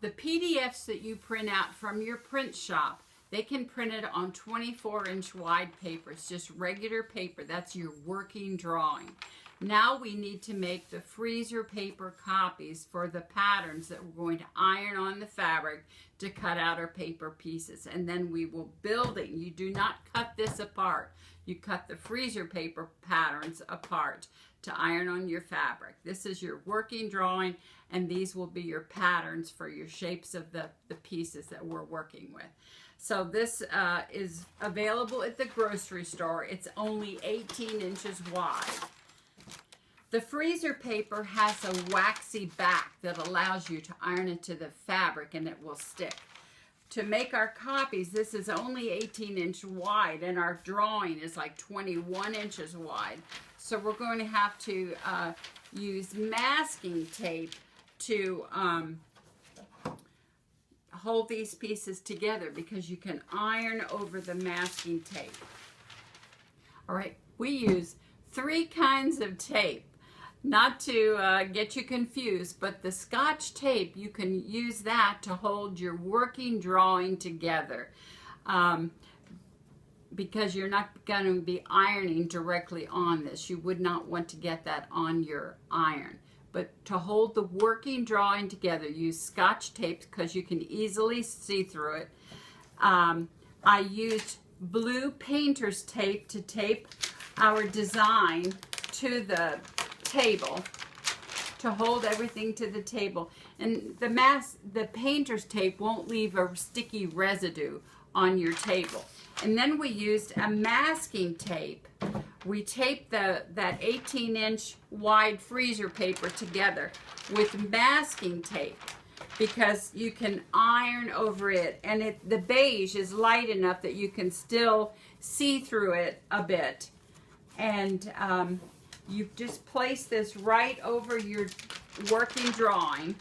The PDFs that you print out from your print shop, they can print it on 24-inch wide paper. It's just regular paper. That's your working drawing. Now we need to make the freezer paper copies for the patterns that we're going to iron on the fabric to cut out our paper pieces. And then we will building. You do not cut this apart. You cut the freezer paper patterns apart to iron on your fabric. This is your working drawing, and these will be your patterns for your shapes of the pieces that we're working with. So this is available at the grocery store. It's only 18 inches wide. The freezer paper has a waxy back that allows you to iron it to the fabric and it will stick. To make our copies, this is only 18-inch wide, and our drawing is like 21 inches wide. So we're going to have to use masking tape to hold these pieces together, because you can iron over the masking tape. All right, we use 3 kinds of tape. Not to get you confused, but the Scotch tape, you can use that to hold your working drawing together, because you're not going to be ironing directly on this. You would not want to get that on your iron. But to hold the working drawing together, use Scotch tape because you can easily see through it. I used blue painter's tape to tape our design to the table, to hold everything to the table, and the painter's tape won't leave a sticky residue on your table. And then we used a masking tape. We taped that 18-inch wide freezer paper together with masking tape, because you can iron over it, and the beige is light enough that you can still see through it a bit. And you just place this right over your working drawing.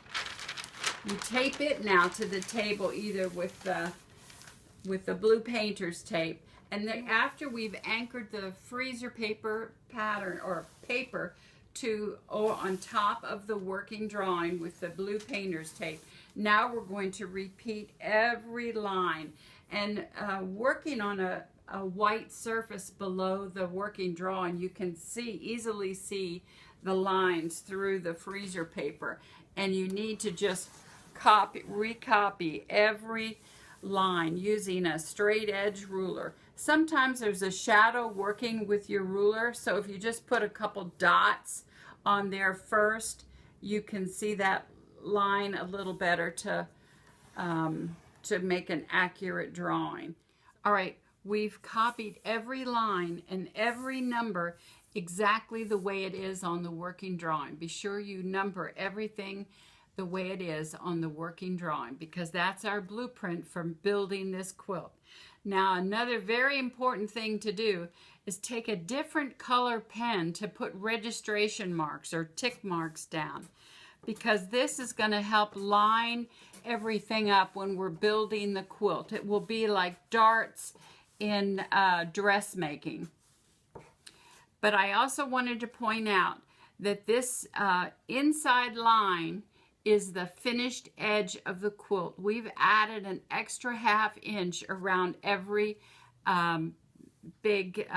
You tape it now to the table either with the blue painter's tape, and then after we've anchored the freezer paper pattern or paper to on top of the working drawing with the blue painter's tape, now we're going to repeat every line, and working on a white surface below the working drawing, you can easily see the lines through the freezer paper, and you need to just recopy every line using a straight edge ruler. Sometimes there's a shadow working with your ruler, so if you just put a couple dots on there first, you can see that line a little better to make an accurate drawing. All right. We've copied every line and every number exactly the way it is on the working drawing. Be sure you number everything the way it is on the working drawing, because that's our blueprint for building this quilt. Now, another very important thing to do is take a different color pen to put registration marks or tick marks down, because this is going to help line everything up when we're building the quilt. It will be like darts in dressmaking. But I also wanted to point out that this inside line is the finished edge of the quilt. We've added an extra ½ inch around every big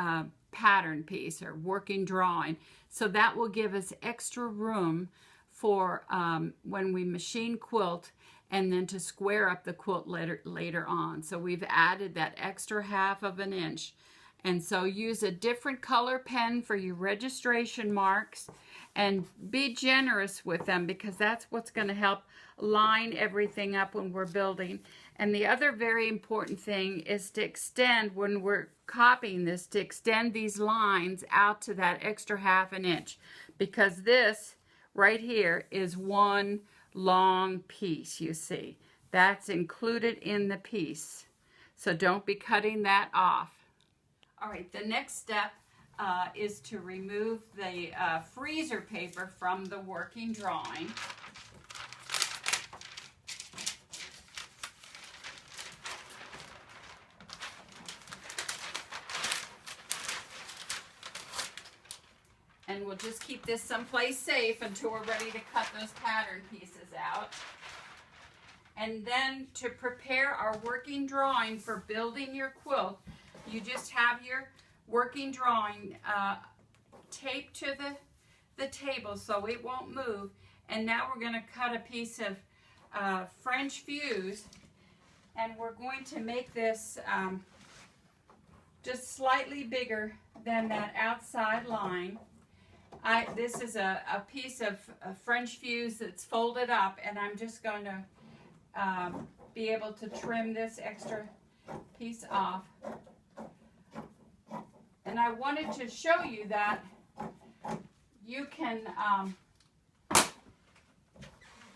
pattern piece or working drawing, so that will give us extra room for when we machine quilt, and then to square up the quilt later on. So we've added that extra ½ inch. And so use a different color pen for your registration marks, and be generous with them, because that's what's going to help line everything up when we're building. And the other very important thing is to extend, when we're copying this, to extend these lines out to that extra ½ inch, because this right here is one long piece, you see. That's included in the piece. So don't be cutting that off. All right, the next step is to remove the freezer paper from the working drawing. And we'll just keep this someplace safe until we're ready to cut those pattern pieces out. And then to prepare our working drawing for building your quilt, you just have your working drawing taped to the table so it won't move. And now we're going to cut a piece of French fuse, and we're going to make this just slightly bigger than that outside line. This is a piece of French fuse that's folded up, and I'm just going to be able to trim this extra piece off. And I wanted to show you that you can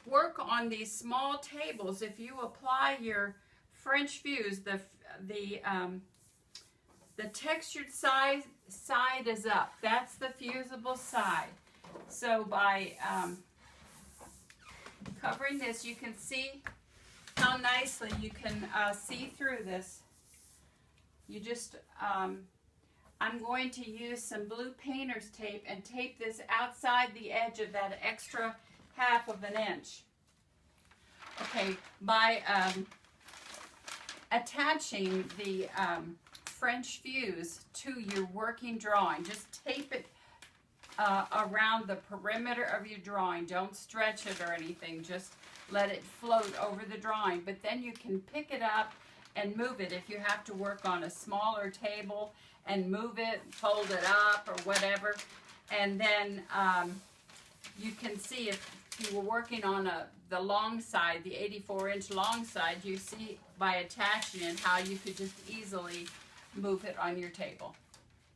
work on these small tables if you apply your French fuse. The textured side is up. That's the fusible side. So by covering this, you can see how nicely you can see through this. You just, I'm going to use some blue painter's tape and tape this outside the edge of that extra ½ of an inch. Okay, by attaching the French fuse to your working drawing, just tape it around the perimeter of your drawing. Don't stretch it or anything, just let it float over the drawing. But then you can pick it up and move it if you have to work on a smaller table, and move it, fold it up or whatever. And then you can see if you were working on the long side, the 84-inch long side, you see by attaching it how you could just easily move it on your table.